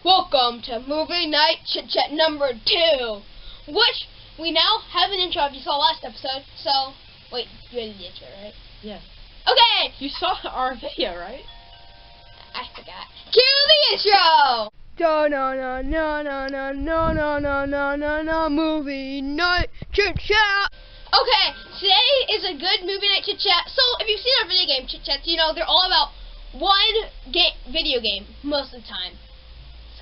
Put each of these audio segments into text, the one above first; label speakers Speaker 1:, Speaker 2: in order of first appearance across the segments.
Speaker 1: Welcome to Movie Night Chit Chat number 2, which we now have an intro if you saw last episode. So, wait, you had the intro, right?
Speaker 2: Yeah.
Speaker 1: Okay!
Speaker 2: You saw our video, right?
Speaker 1: I forgot. Cue the intro! No, Movie Night Chit Chat! Okay, today is a good Movie Night Chit Chat. So, if you've seen our video game Chit Chats, you know they're all about one video game most of the time.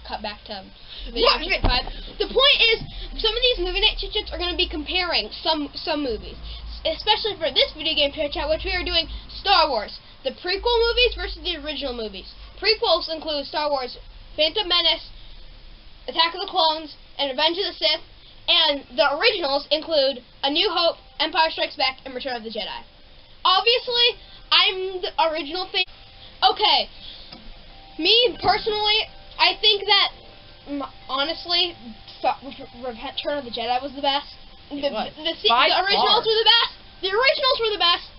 Speaker 1: Cut back to video game 5. The point is, some of these Movie Night Chit Chats are going to be comparing some movies. Especially for this video game Chit Chat, which we are doing Star Wars. The prequel movies versus the original movies. Prequels include Star Wars, Phantom Menace, Attack of the Clones, and Revenge of the Sith. And the originals include A New Hope, Empire Strikes Back, and Return of the Jedi. Obviously, I'm the original fan. Okay, me personally, I think that, honestly, Return of the Jedi was the best. The originals were the best. The originals were the best.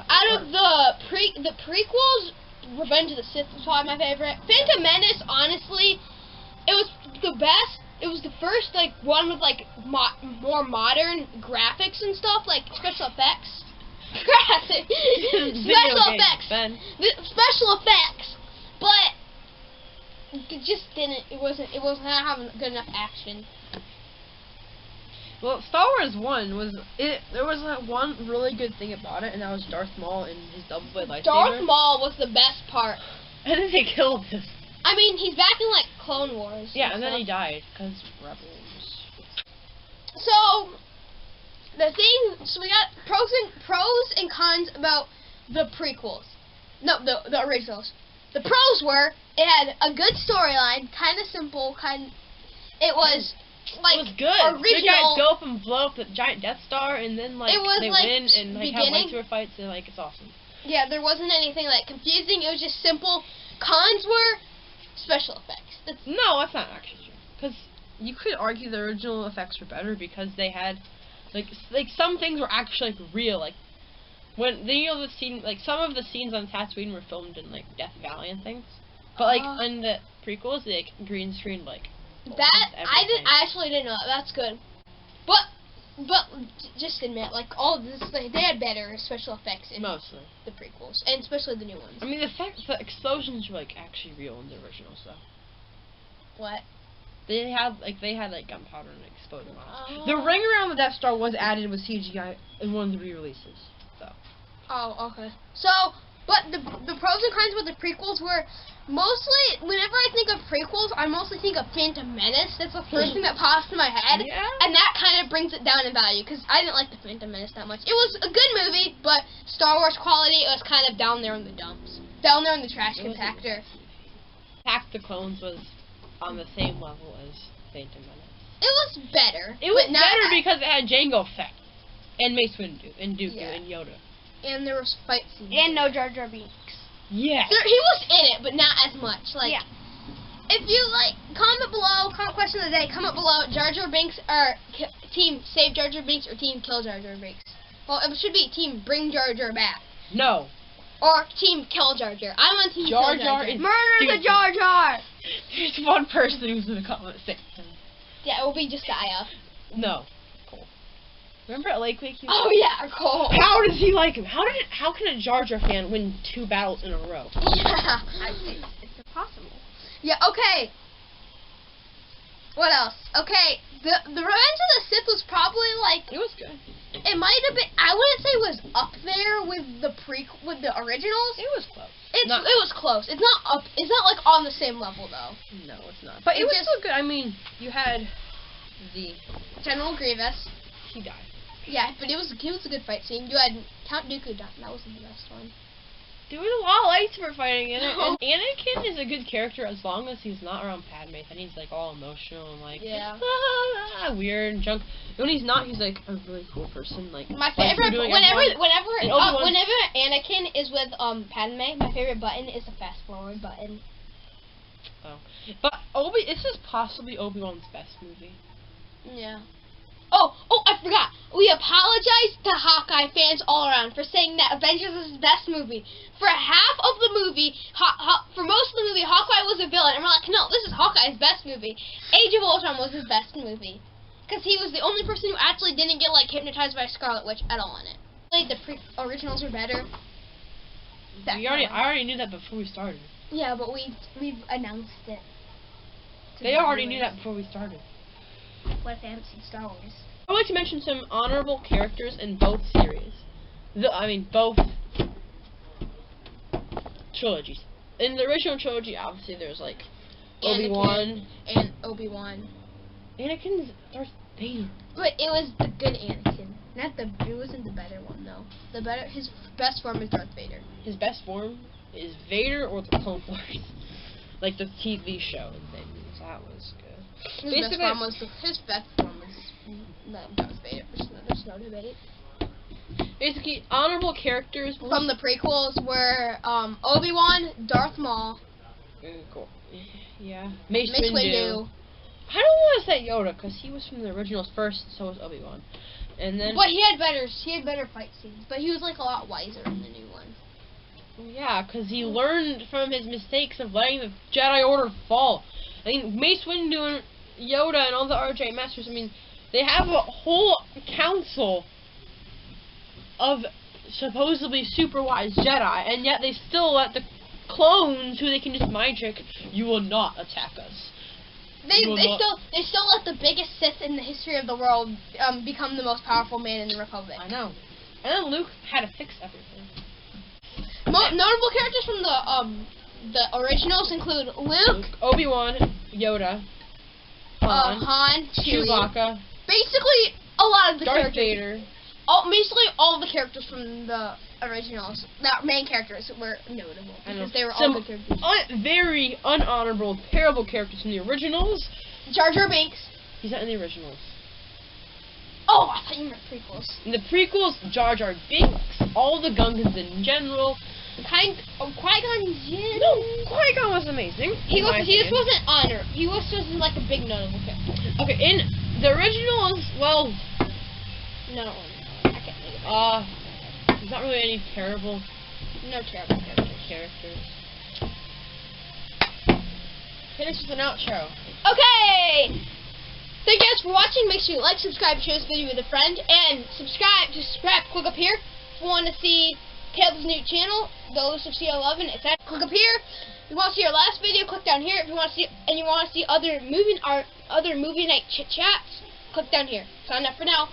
Speaker 1: Out of the prequels, Revenge of the Sith was probably my favorite. Phantom Menace, honestly, it was the best. It was the first one with more modern graphics and stuff, like special effects. Special effects, but it wasn't having good enough action.
Speaker 2: Well, Star Wars 1 was there was one really good thing about it, and that was Darth Maul and his double-blade lightsaber.
Speaker 1: Darth Maul was the best part.
Speaker 2: And then they killed him.
Speaker 1: I mean, he's back in Clone Wars.
Speaker 2: Yeah, and then he died because Rebels.
Speaker 1: So we got pros and cons about the prequels. No, the originals. The pros were it had a good storyline, kind of simple, it was
Speaker 2: it was good.
Speaker 1: Original.
Speaker 2: The guys go up and blow up the giant Death Star, and then they win and have lightsaber fights, and it's awesome.
Speaker 1: Yeah, there wasn't anything confusing. It was just simple. Cons were special effects.
Speaker 2: No, that's not actually true. Because you could argue the original effects were better because they had some things were actually real. When the scene, some of the scenes on Tatooine were filmed in Death Valley and things. But in the prequels, they green screened
Speaker 1: I actually didn't know that. That's good. But just admit, all of this, they had better special effects in
Speaker 2: mostly
Speaker 1: the prequels, and especially the new ones.
Speaker 2: I mean, the explosions were actually real in the originals, though.
Speaker 1: What?
Speaker 2: They had gunpowder and exploding bombs. The ring around the Death Star was added with CGI in one of the re-releases, though.
Speaker 1: Oh, okay. So, but the pros and cons with the prequels were mostly, whenever I think of prequels, I mostly think of Phantom Menace. That's the first thing that pops in my head.
Speaker 2: Yeah.
Speaker 1: And that kind of brings it down in value, because I didn't like the Phantom Menace that much. It was a good movie, but Star Wars quality, it was kind of down there in the dumps. Down there in the trash compactor.
Speaker 2: Attack the Clones was on the same level as Phantom Menace.
Speaker 1: It was better.
Speaker 2: It was better because it had Jango Fett, and Mace Windu, and Dooku, and Yoda.
Speaker 1: And there was fight scenes.
Speaker 3: And no Jar Jar Binks.
Speaker 2: Yeah.
Speaker 1: He was in it, but not as much. If you comment below, question of the day, comment below, Jar Jar Binks or team save Jar Jar Binks or team kill Jar Jar Binks. Well, it should be team bring Jar Jar back.
Speaker 2: No.
Speaker 1: Or team kill Jar Jar. I'm on team
Speaker 2: Jar
Speaker 1: kill Jar Jar.
Speaker 3: Murder the Jar Jar!
Speaker 2: There's one person who's gonna comment saying.
Speaker 1: Yeah, it will be just Aya.
Speaker 2: No. Cole. Remember at Lake Week?
Speaker 1: Oh yeah, Cole.
Speaker 2: How does he like him? How can a Jar Jar fan win 2 battles in a row?
Speaker 1: Yeah.
Speaker 3: It's impossible.
Speaker 1: Yeah, okay. What else? Okay, the Revenge of the Sith was probably
Speaker 2: it was good.
Speaker 1: It might have been. I wouldn't say it was up there with the originals.
Speaker 2: It was close.
Speaker 1: It was close. It's not up. It's not on the same level though.
Speaker 2: No, it's not. But it was still good. I mean, you had the
Speaker 1: General Grievous.
Speaker 2: He died.
Speaker 1: Yeah, but it was a good fight scene. You had Count Dooku die. That wasn't the best one.
Speaker 2: There was a lot of lightsaber fighting in it. And Anakin is a good character as long as he's not around Padme. Then he's all emotional and weird and junk. When he's not, he's a really cool person.
Speaker 1: My favorite whenever Anakin is with Padme, my favorite button is the fast forward button.
Speaker 2: Oh, but this is possibly Obi-Wan's best movie.
Speaker 1: Yeah. Oh, I forgot. We apologize to Hawkeye fans all around for saying that Avengers is his best movie. For half of the movie, for most of the movie, Hawkeye was a villain, and we're like, no, this is Hawkeye's best movie. Age of Ultron was his best movie, because he was the only person who actually didn't get like hypnotized by Scarlet Witch at all in it. Like the originals were better.
Speaker 2: I already knew that before we started.
Speaker 1: Yeah, but we've announced it.
Speaker 2: They already knew that before we started.
Speaker 1: What if they haven't seen Star Wars?
Speaker 2: I'd like to mention some honorable characters in both series. Both trilogies. In the original trilogy, obviously, there's like Obi-Wan.
Speaker 1: And Obi-Wan.
Speaker 2: Anakin's Darth Vader.
Speaker 1: But it was the good Anakin. It wasn't the better one, though. His best form is Darth Vader.
Speaker 2: His best form is Vader or the Clone Wars. Like the TV show and things. That was good.
Speaker 1: His best form was Darth Vader. There's no debate.
Speaker 2: Basically, honorable characters
Speaker 1: from the prequels were Obi-Wan, Darth Maul,
Speaker 2: cool. Yeah, Mace
Speaker 1: Windu.
Speaker 2: I don't want to say Yoda because he was from the originals first, so was Obi-Wan. And then,
Speaker 1: but he had better fight scenes. But he was like a lot wiser in the new ones.
Speaker 2: Yeah, because he learned from his mistakes of letting the Jedi Order fall. I mean, Mace Windu and Yoda and all the RJ Masters. I mean, they have a whole council of supposedly super wise Jedi, and yet they still let the clones, who they can just mind trick, you will not attack us.
Speaker 1: They still let the biggest Sith in the history of the world become the most powerful man in the Republic.
Speaker 2: I know. And then Luke had to fix everything.
Speaker 1: Notable characters from the originals include Luke,
Speaker 2: Obi-Wan, Yoda,
Speaker 1: Han, Chewie,
Speaker 2: Chewbacca,
Speaker 1: basically a lot of the
Speaker 2: Darth
Speaker 1: characters.
Speaker 2: Vader.
Speaker 1: Basically all the characters from the originals, main characters, were notable because they were all good characters.
Speaker 2: Very unhonorable, terrible characters from the originals.
Speaker 1: Jar Jar Binks.
Speaker 2: He's not in the originals.
Speaker 1: Oh, I thought you meant prequels.
Speaker 2: In the prequels, Jar Jar Binks, all the Gungans in general.
Speaker 1: Qui-Gon Jinn.
Speaker 2: No, Qui-Gon was amazing.
Speaker 1: He just wasn't honored. He was just like a big notable character.
Speaker 2: Okay, in the originals, well,
Speaker 1: no, I can't think of it.
Speaker 2: There's not really any terrible.
Speaker 1: No terrible
Speaker 2: characters. Hit us with an outro.
Speaker 1: Okay! Thank you guys for watching. Make sure you like, subscribe, share this video with a friend, and subscribe. Click up here if you want to see Caleb's new channel, Those of CO11. It's at click up here. If you want to see our last video, click down here. If you want to see other movie night chit chats, click down here. Sign up for now.